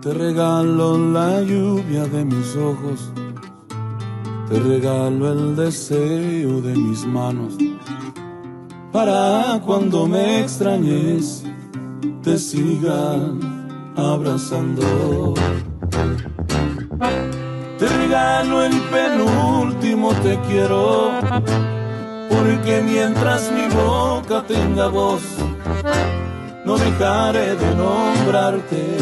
Te regalo la lluvia de mis ojos, te regalo el deseo de mis manos, para cuando me extrañes te siga abrazando. Te regalo el penúltimo te quiero, porque mientras mi boca tenga voz, no dejaré de nombrarte